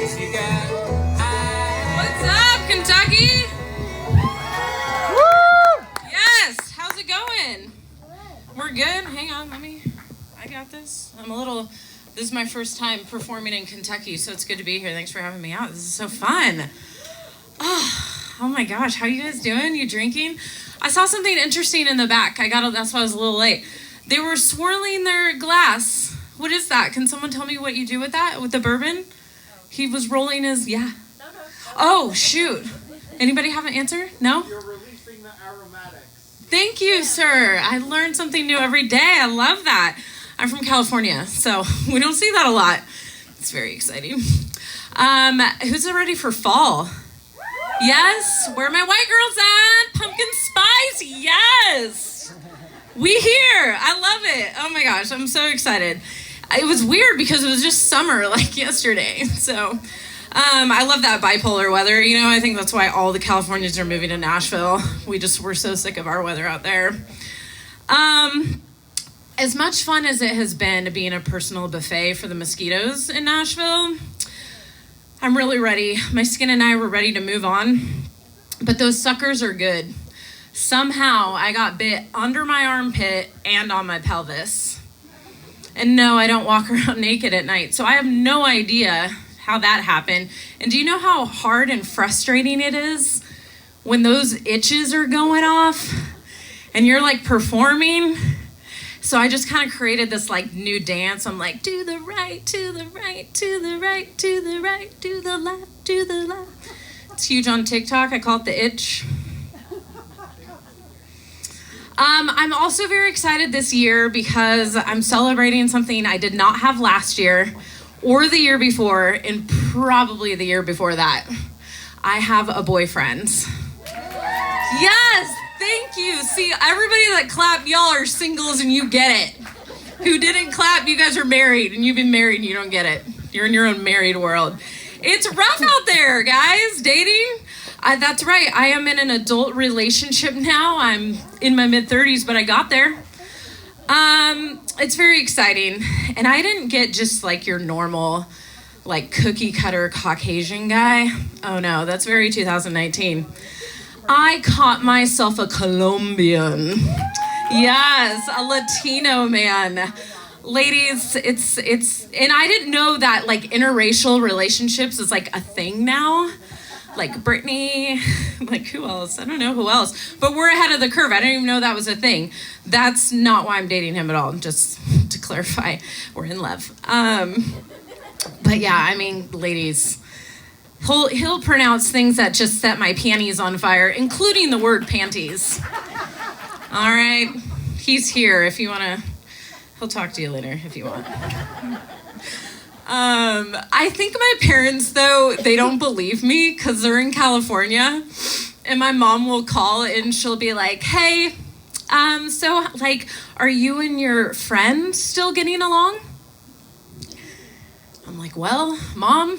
What's up, Kentucky? Woo! Yes, how's it going? We're good. Hang on, I got this. This is my first time performing in Kentucky, so it's good to be here. Thanks for having me out. This is so fun. Oh my gosh, how you guys doing? You drinking? I saw something interesting in the back. That's why I was a little late. They were swirling their glass. What is that? Can someone tell me what you do with that, with the bourbon? He was rolling his, yeah. Oh, shoot. Anybody have an answer? No? You're releasing the aromatics. Thank you, sir. I learn something new every day. I love that. I'm from California, so we don't see that a lot. It's very exciting. Who's ready for fall? Yes? Where are my white girls at? Pumpkin spice? Yes! We here. I love it. Oh my gosh, I'm so excited. It was weird because it was just summer like yesterday. So I love that bipolar weather. You know, I think that's why all the Californians are moving to Nashville. We're so sick of our weather out there. As much fun as it has been to be in a personal buffet for the mosquitoes in Nashville, I'm really ready. My skin and I were ready to move on, but those suckers are good. Somehow I got bit under my armpit and on my pelvis. And no, I don't walk around naked at night, so I have no idea how that happened. And do you know how hard and frustrating it is when those itches are going off and you're like performing? So I just kind of created this like new dance. I'm like, to the right, to the right, to the right, to the right, to the left, to the left. It's huge on TikTok. I call it the itch. I'm also very excited this year because I'm celebrating something I did not have last year or the year before and probably the year before that. I have a boyfriend. Yes! Thank you. See, everybody that clapped, y'all are singles and you get it. Who didn't clap, you guys are married and you've been married and you don't get it. You're in your own married world. It's rough out there, guys, dating. That's right. I am in an adult relationship now. I'm in my mid-30s, but I got there. It's very exciting. And I didn't get just like your normal, like cookie cutter Caucasian guy. Oh no, that's very 2019. I caught myself a Colombian. Yes, a Latino man. Ladies, it's, and I didn't know that like interracial relationships is like a thing now. Like Brittany, like who else? I don't know who else. But we're ahead of the curve. I didn't even know that was a thing. That's not why I'm dating him at all. Just to clarify, we're in love. But yeah, I mean, ladies, he'll pronounce things that just set my panties on fire, including the word panties. All right, he's here if you want to. He'll talk to you later if you want. I think my parents, though, they don't believe me because they're in California. And my mom will call and she'll be like, hey, so, like, are you and your friend still getting along? I'm like, well, Mom,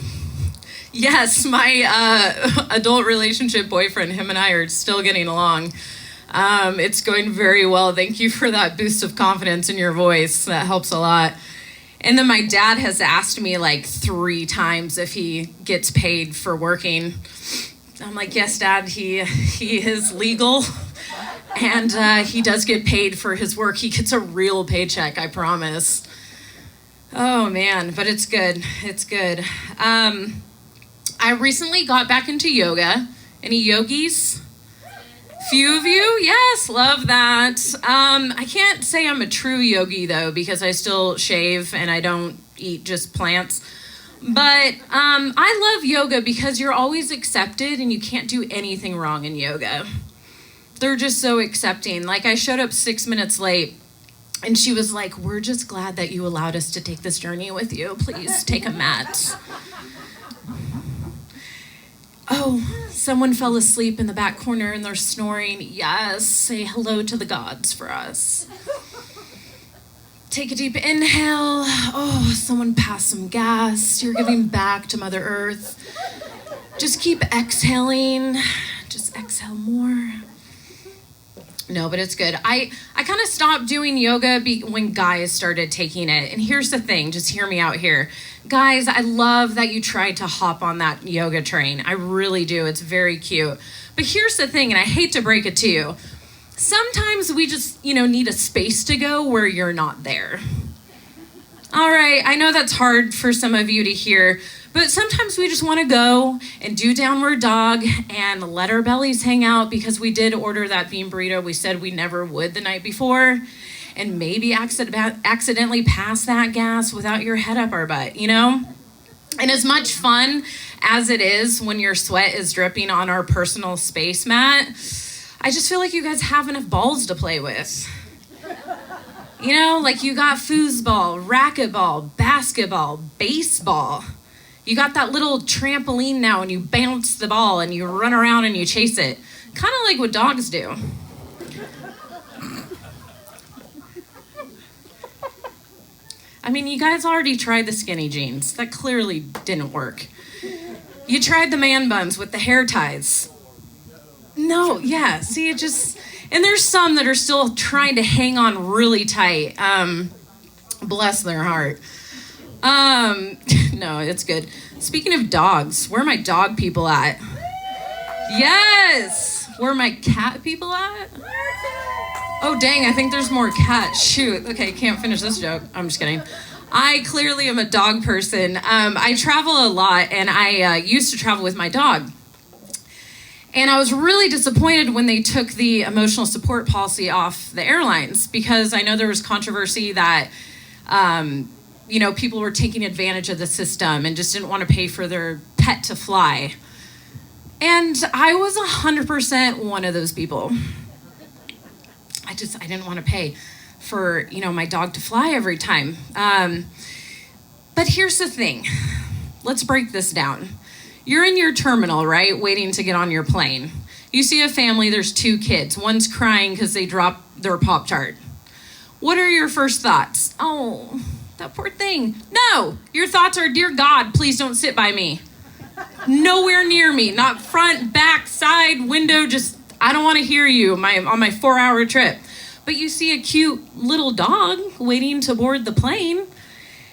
yes, my adult relationship boyfriend, him and I are still getting along. It's going very well. Thank you for that boost of confidence in your voice. That helps a lot. And then my dad has asked me like 3 times if he gets paid for working. I'm like, yes, Dad, he is legal and he does get paid for his work. He gets a real paycheck, I promise. Oh man, but it's good. It's good. I recently got back into yoga. Any yogis? Few of you? Yes, love that. I can't say I'm a true yogi, though, because I still shave and I don't eat just plants. But I love yoga because you're always accepted and you can't do anything wrong in yoga. They're just so accepting. Like, I showed up 6 minutes late, and she was like, we're just glad that you allowed us to take this journey with you. Please take a mat. Oh, someone fell asleep in the back corner and they're snoring. Yes, say hello to the gods for us. Take a deep inhale. Oh, someone passed some gas. You're giving back to Mother Earth. Just keep exhaling. Just exhale more. No, but it's good. I kind of stopped doing yoga when guys started taking it. And here's the thing, just hear me out here. Guys, I love that you tried to hop on that yoga train. I really do. It's very cute. But here's the thing, and I hate to break it to you. Sometimes we just, need a space to go where you're not there. All right, I know that's hard for some of you to hear, but sometimes we just want to go and do downward dog and let our bellies hang out because we did order that bean burrito we said we never would the night before, and maybe accidentally pass that gas without your head up our butt, And as much fun as it is when your sweat is dripping on our personal space mat, I just feel like you guys have enough balls to play with. Like you got foosball, racquetball, basketball, baseball. You got that little trampoline now and you bounce the ball and you run around and you chase it. Kind of like what dogs do. I mean, you guys already tried the skinny jeans. That clearly didn't work. You tried the man buns with the hair ties. No, yeah, see, and there's some that are still trying to hang on really tight. Bless their heart. No, it's good. Speaking of dogs, where are my dog people at? Yes! Where are my cat people at? Oh, dang, I think there's more cats. Shoot. Okay, can't finish this joke. I'm just kidding. I clearly am a dog person. I travel a lot, and I used to travel with my dog. And I was really disappointed when they took the emotional support policy off the airlines because I know there was controversy that, people were taking advantage of the system and just didn't want to pay for their pet to fly. And I was 100% one of those people. I didn't want to pay for, my dog to fly every time. But here's the thing. Let's break this down. You're in your terminal, right? Waiting to get on your plane. You see a family, there's 2 kids. One's crying because they dropped their Pop-Tart. What are your first thoughts? Oh, that poor thing. No, your thoughts are, dear God, please don't sit by me. Nowhere near me, not front, back, side, window, I don't want to hear you on my 4-hour trip. But you see a cute little dog waiting to board the plane.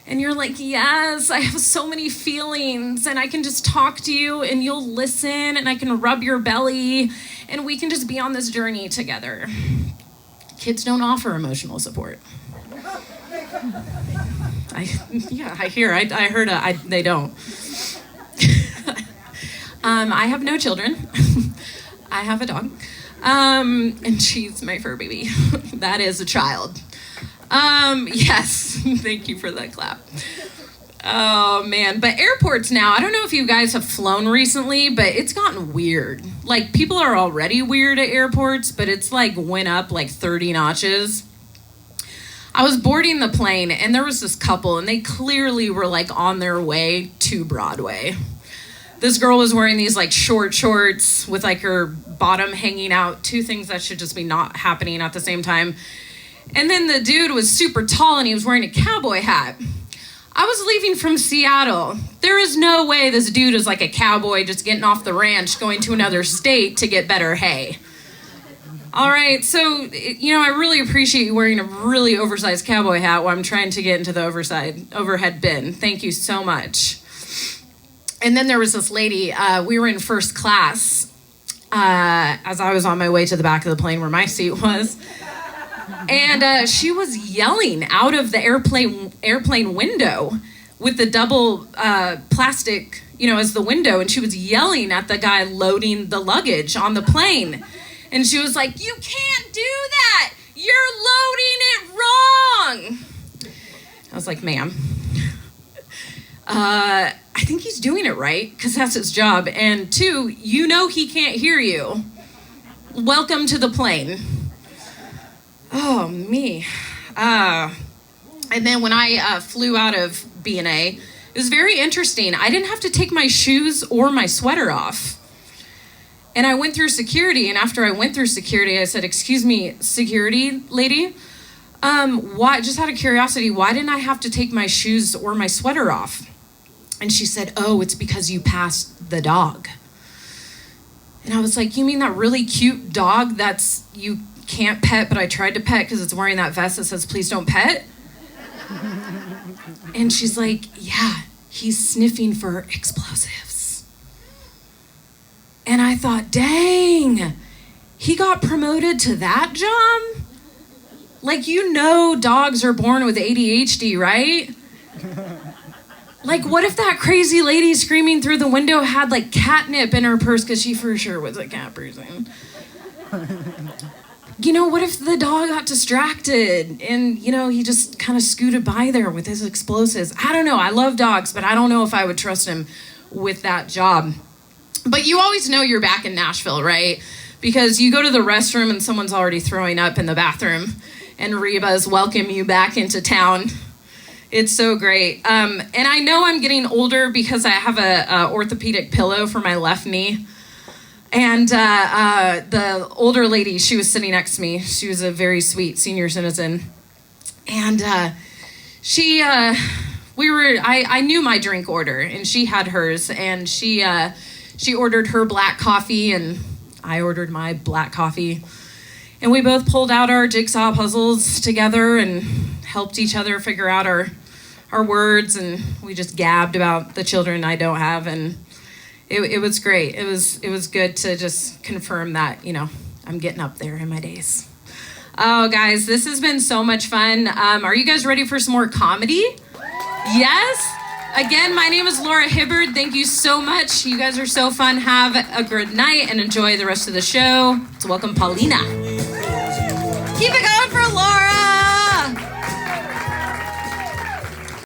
And you're like, yes, I have so many feelings and I can just talk to you and you'll listen and I can rub your belly and we can just be on this journey together. Kids don't offer emotional support. I heard they don't. I have no children. I have a dog. And she's my fur baby. That is a child. Yes, thank you for that clap. Oh man, but airports now, I don't know if you guys have flown recently, but it's gotten weird. Like people are already weird at airports, but it's went up 30 notches. I was boarding the plane and there was this couple and they clearly were on their way to Broadway. This girl was wearing these short shorts with her bottom hanging out, 2 things that should just be not happening at the same time. And then the dude was super tall and he was wearing a cowboy hat. I was leaving from Seattle. There is no way this dude is a cowboy just getting off the ranch going to another state to get better hay. All right, so, I really appreciate you wearing a really oversized cowboy hat while I'm trying to get into the overhead bin. Thank you so much. And then there was this lady, we were in first class as I was on my way to the back of the plane where my seat was. And she was yelling out of the airplane window with the double plastic, as the window. And she was yelling at the guy loading the luggage on the plane. And she was like, you can't do that. You're loading it wrong. I was like, ma'am, I think he's doing it right because that's his job. And 2, he can't hear you. Welcome to the plane. Oh, me. And then when I flew out of B&A, it was very interesting. I didn't have to take my shoes or my sweater off. And I went through security, and after I went through security, I said, excuse me, security lady, why, just out of curiosity, why didn't I have to take my shoes or my sweater off? And she said, oh, it's because you passed the dog. And I was like, you mean that really cute dog you can't pet, but I tried to pet because it's wearing that vest that says, please don't pet? And she's like, yeah, he's sniffing for explosives. And I thought, dang, he got promoted to that job? Like, you know dogs are born with ADHD, right? Like, what if that crazy lady screaming through the window had, like, catnip in her purse because she for sure was a cat person? You know, what if the dog got distracted and, you know, he just kind of scooted by there with his explosives? I don't know. I love dogs, but I don't know if I would trust him with that job. But you always know you're back in Nashville, right? Because you go to the restroom and someone's already throwing up in the bathroom and Reba's welcome you back into town. It's so great. And I know I'm getting older because I have a orthopedic pillow for my left knee. And the older lady, she was sitting next to me. She was a very sweet senior citizen. And I knew my drink order, and she had hers. And she ordered her black coffee, and I ordered my black coffee. And we both pulled out our jigsaw puzzles together and helped each other figure out our words. And we just gabbed about the children I don't have, and it was great. It was good to just confirm that, you know, I'm getting up there in my days. Oh, guys, this has been so much fun. Are you guys ready for some more comedy? Yes? Again, my name is Laura Hibbard. Thank you so much. You guys are so fun. Have a good night and enjoy the rest of the show. So welcome, Paulina. Keep it going for Laura.